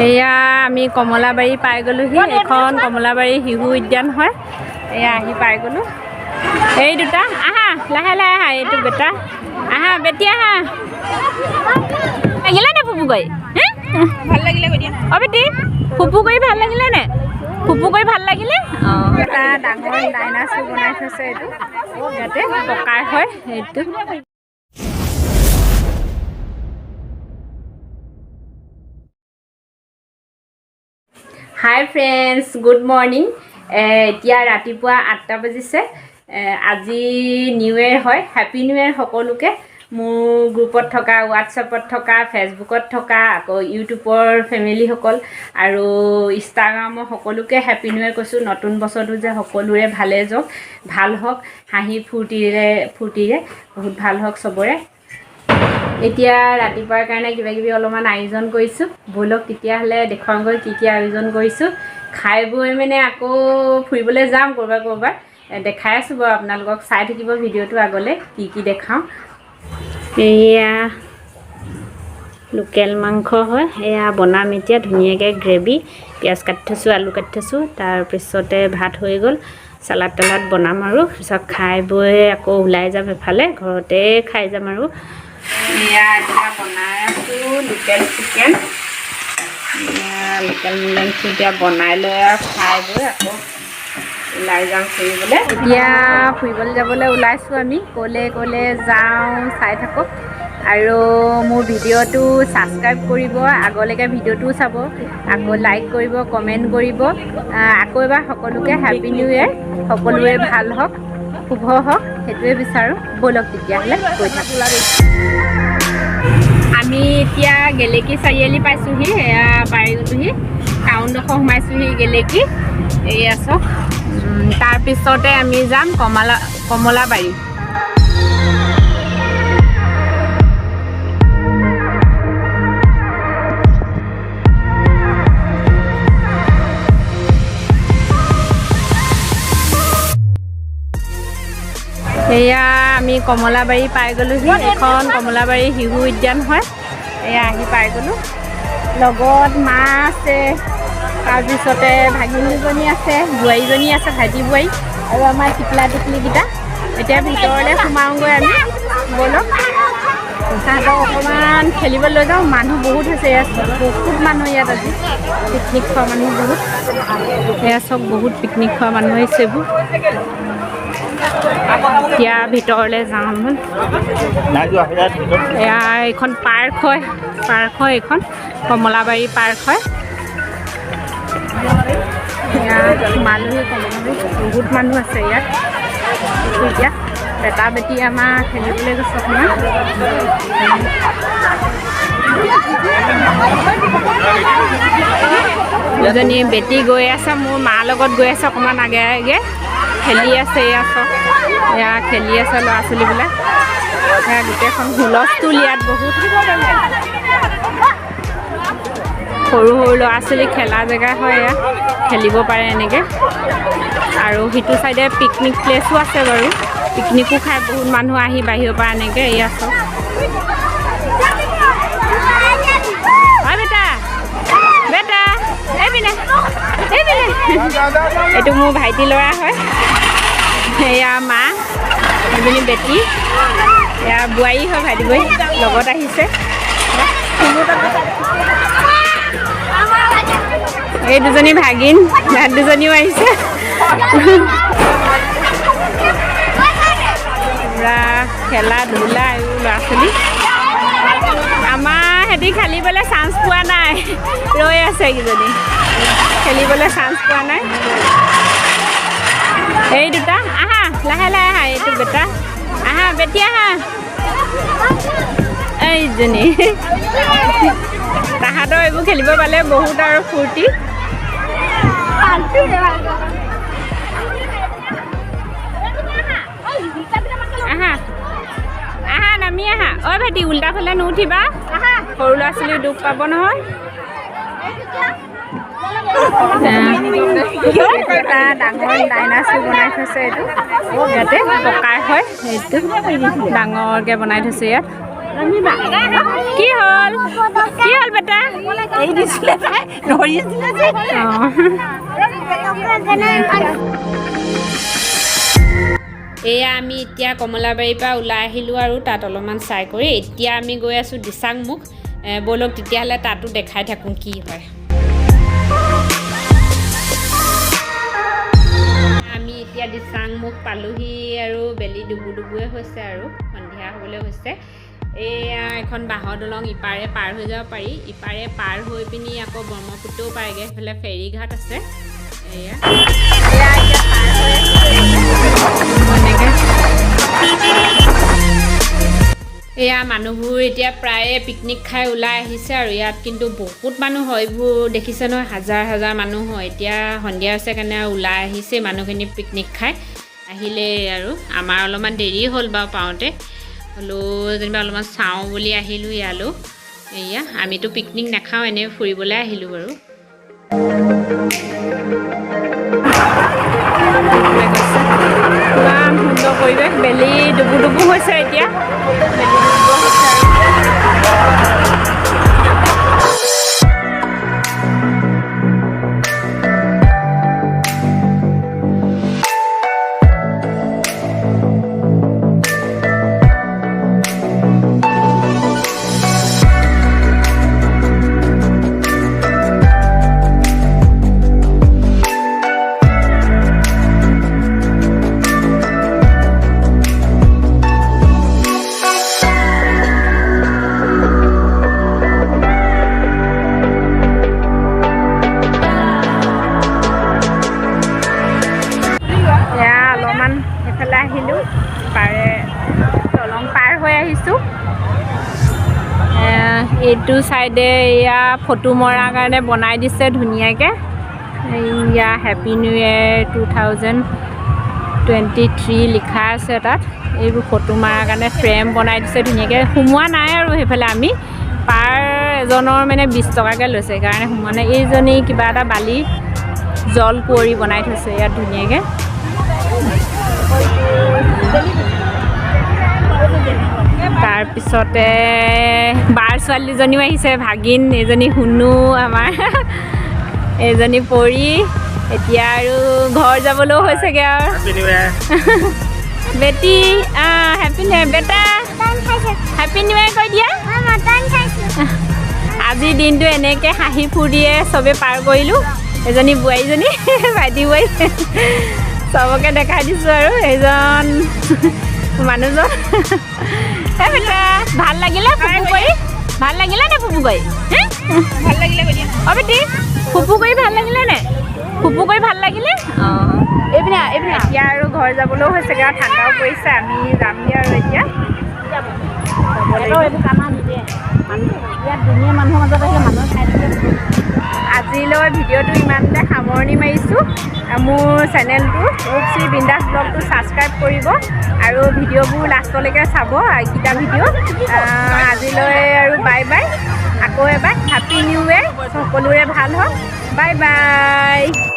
এয়া আমি কমলাবাৰী পাই গ'লোহি। এখন কমলাবাৰী শিশু উদ্যান হয়। এয়া আহি পাই গ'লোঁ। এই দুটা আহা, লাহে লাহে আহা। এইটো বেটা আহা, বেটি আহা। লাগিলে নে ফুপু কৰি? ভাল লাগিলে কৈ দিয়া। অ' বেটি ফুপু কৰি ভাল লাগিলে নে? ফুপু কৰি ভাল লাগিলে? অঁ, এটা ডাঙৰ ডাইনাছৰ বনাই থৈছে। এইটো ইয়াতে পকাৰ হয় এইটো। হাই ফ্ৰেণ্ডছ, গুড মৰ্ণিং। এতিয়া ৰাতিপুৱা 8টা বাজিছে। আজি নিউ ইয়েৰ হয়। হেপী নিউ ইয়েৰ সকলোকে। মোৰ গ্ৰুপত থকা, হোৱাটছএপত থকা, ফেচবুকত থকা, আকৌ ইউটিউবৰ ফেমিলিসকল আৰু ইনষ্টাগ্ৰামৰ সকলোকে হেপী নিউ ইয়েৰ কৈছোঁ। নতুন বছৰটো যে সকলোৰে ভালে যাওক, ভাল হওক, হাঁহি ফূৰ্তিৰে বহুত ভাল হওক চবৰে। এতিয়া ৰাতিপুৱাৰ কাৰণে কিবা কিবি অলপমান আয়োজন কৰিছোঁ। ব'লক তেতিয়াহ'লে দেখুৱাওঁগৈ কি কি আয়োজন কৰিছোঁ। খাই বৈ মানে আকৌ ফুৰিবলৈ যাম ক'ৰবাত। দেখাই আছোঁ বাৰু আপোনালোকক, চাই থাকিব ভিডিঅ'টো আগলৈ কি কি দেখাওঁ। এয়া লোকেল মাংস হয়। এয়া বনাম এতিয়া ধুনীয়াকৈ গ্ৰেভি। পিঁয়াজ কাটি থৈছোঁ, আলু কাটি থৈছোঁ। তাৰপিছতে ভাত হৈ গ'ল। চালাড তালাড বনাম আৰু পিছত খাই বৈ আকৌ ওলাই যাম এফালে, ঘৰতে খাই যাম আৰু। এয়া এতিয়া বনাই আছোঁ লোকেল চিকেন। লোকেল চিকেন এতিয়া বনাই লৈ আৰু খাই বৈ আকৌ ওলাই যাম ফুৰিবলৈ। এতিয়া ফুৰিবলৈ যাবলৈ ওলাইছোঁ আমি। ক'লে যাওঁ চাই থাকক। আৰু মোৰ ভিডিঅ'টো ছাবস্ক্ৰাইব কৰিব, আগলৈকে ভিডিঅ'টোও চাব, আকৌ লাইক কৰিব, কমেণ্ট কৰিব। আকৌ এবাৰ সকলোকে হেপী নিউ ইয়েৰ। সকলোৰে ভাল হওক, শুভ হওক, সেইটোৱে বিচাৰোঁ। ব'লক তেতিয়াহ'লে গৈ থাকোঁ। আমি এতিয়া গেলেকী চাৰিআলি পাইছোঁহি। এয়া পাই গ'লোহি। টাউনডোখৰ সোমাইছোঁহি গেলেকী। এয়া চাওক। তাৰপিছতে আমি যাম কমলাবাৰী। এয়া আমি কমলাবাৰী পাই গ'লোহি। এখন কমলাবাৰী শিশু উদ্যান হয়। এয়া আহি পাই গ'লোঁ। লগত মা আছে, তাৰপিছতে ভাগিনীজনী আছে, বোৱাৰীজনী আছে, ভাইটি বোৱাৰী, আৰু আমাৰ টিকলা টিকলিকেইটা। এতিয়া ভিতৰলৈ সোমাওঁগৈ আমি। ব'লক তাহাঁতক অকণমান খেলিবলৈ লৈ যাওঁ। মানুহ বহুত হৈছে ইয়াত, বহুত মানুহ ইয়াত আজি। পিকনিক খোৱা মানুহ বহুত। এয়া চব বহুত পিকনিক খোৱা মানুহ আহিছে এইবোৰ। এতিয়া ভিতৰলৈ যাওঁ। এয়া এইখন পাৰ্ক হয় এইখন কমলাবাৰী পাৰ্ক হয়। এয়া সোমালোহি কমলাবাৰী। বহুত মানুহ আছে ইয়াত। এতিয়া বেটা বেটি আমাৰ খেলিবলৈ গৈছে অকণমান। এজনী বেটি গৈ আছে, মোৰ মাৰ লগত গৈ আছে অকণমান আগে আগে। খেলি আছে। এয়া চব এয়া খেলি আছে ল'ৰা ছোৱালীবিলাক। এয়া গোটেইখন হুলস্থুল ইয়াত বহুত। সৰু সৰু ল'ৰা ছোৱালী খেলা জেগা হয়। এয়া খেলিব পাৰে এনেকৈ। আৰু সিটো চাইডে পিকনিক প্লেচো আছে বাৰু। পিকনিকো খাই বহুত মানুহ আহি বাহিৰৰ পৰা এনেকৈ। এয়া চব বেটা এইপিনে। এইটো মোৰ ভাইটি ল'ৰা হয়। এয়া মা, এজনী বেটি, এয়া বোৱাৰী হয়, ভাইটি বোৱাৰী লগত আহিছে। এই দুজনী ভাগিন, ইয়াত দুজনীও আহিছে। পুৰা খেলা ধূলা এইবোৰ ল'ৰা ছোৱালী। আমাৰ সিহঁতি খেলিবলৈ চান্স পোৱা নাই, ৰৈ আছে এইকেইজনী। খেলিবলৈ চান্স পোৱা নাই। এই দুটা আহা, লাহে লাহে আহা। এইটো বেটা আহা, বেটি আহা। এইজনী তাহাঁতৰ এইবোৰ খেলিব পালে বহুত আৰু ফূৰ্তি। আহা আহা, নামি আহা। অ' ভাইটি উল্টা ফালে নুঠিবা, সৰু ল'ৰা ছোৱালীও দুখ পাব নহয়। এটা ডাঙৰ ডাইনাছৰ বনাই থৈছে। এইটো ইয়াতে পকাৰ হয়। এইটো ডাঙৰকৈ বনাই থৈছে ইয়াত। কি হ'ল বেটা এয়া আমি এতিয়া কমলাবাৰীৰ পৰা ওলাই আহিলোঁ আৰু তাত অলপমান চাই কৰি এতিয়া আমি গৈ আছোঁ দিচাংমুখ ব'লক তেতিয়াহ'লে তাতো দেখাই থাকোঁ কি হয় আমি এতিয়া দিচাংমুখ পালোহি আৰু বেলি ডুবুৱে হৈছে আৰু সন্ধিয়া হ'বলৈ হৈছে এয়া এখন বাঁহৰ দলং ইপাৰে পাৰ হৈ যাব পাৰি ইপাৰে পাৰ হৈ পিনি আকৌ ব্ৰহ্মপুত্ৰও পায়গৈ সেইফালে ফেৰী ঘাট আছে এয়া এতিয়া পাৰ হৈ এয়া মানুহবোৰ এতিয়া প্ৰায়ে পিকনিক খাই ওলাই আহিছে আৰু ইয়াত কিন্তু বহুত মানুহ হয় এইবোৰ দেখিছে নহয় হাজাৰ হাজাৰ মানুহ হয় এতিয়া সন্ধিয়া হৈছে কাৰণে ওলাই আহিছে মানুহখিনি পিকনিক খাই আহিলে আৰু আমাৰ অলপমান দেৰি হ'ল বাৰু পাওঁতে হ'লেও যেনিবা অলপমান চাওঁ বুলি আহিলোঁ ইয়ালৈ এয়া আমিতো পিকনিক নাখাওঁ এনেই ফুৰিবলৈ আহিলোঁ বাৰু ইমান সুন্দৰ পৰিৱেশ বেলি ডুবু হৈছে এতিয়া আহিলোঁ পাৰে দলং পাৰ হৈ আহিছোঁ এইটো চাইডে এয়া ফটো মৰাৰ কাৰণে বনাই দিছে ধুনীয়াকৈ এয়া হেপী নিউ ইয়েৰ 2023 লিখা আছে তাত এইবোৰ ফটো মৰাৰ কাৰণে ফ্ৰেম বনাই দিছে ধুনীয়াকৈ সোমোৱা নাই আৰু সেইফালে আমি পাৰ এজনৰ মানে 20 টকাকৈ লৈছে সেইকাৰণে সোমোৱা নাই এইজনী কিবা এটা বালি জল কুঁৱৰী বনাই থৈছে ইয়াত ধুনীয়াকৈ তাৰপিছতে বাৰ ছোৱালীজনীও আহিছে ভাগিন এজনী শুনো আমাৰ এজনী পৰি এতিয়া আৰু ঘৰ যাবলৈও হৈছেগৈ আৰু বেটি হেপী নিউ ইয়েৰ বেটা হেপী নিউ ইয়েৰ কৈ দিয়া আজিৰ দিনটো এনেকৈ হাঁহি ফূৰ্তিয়ে চবেই পাৰ কৰিলোঁ এজনী বোৱাৰীজনী ভাইটি বোৱাৰী চবকে দেখাই দিছোঁ আৰু এইজন মানুহজন ভাল লাগিলে ফুপু কৰি ভাল লাগিলে নে ফুপু কৰি ভাল লাগিলে অঁ বেটি ফুপু কৰি ভাল লাগিলে নে ফুপু কৰি ভাল লাগিলে অঁ এইপিনে এতিয়া আৰু ঘৰ যাবলৈও হৈছেগৈ আৰু ঠাণ্ডাও পৰিছে আমি যামগৈ আৰু এতিয়া ইয়াত ধুনীয়া মানুহৰ মাজত আহিলে মানুহ খাই থাকে আজিলৈ ভিডিঅ'টো ইমানতে সামৰণি মাৰিছোঁ মোৰ চেনেলটো ৰূপশ্ৰী বিন্দাছ ব্লগটো ছাবস্ক্ৰাইব কৰিব আৰু ভিডিঅ'বোৰ লাষ্টলৈকে চাব এইকেইটা ভিডিঅ' আজিলৈ আৰু বাই বাই আকৌ এবাৰ হেপী নিউ ইয়েৰ সকলোৰে ভাল হওক বাই বাই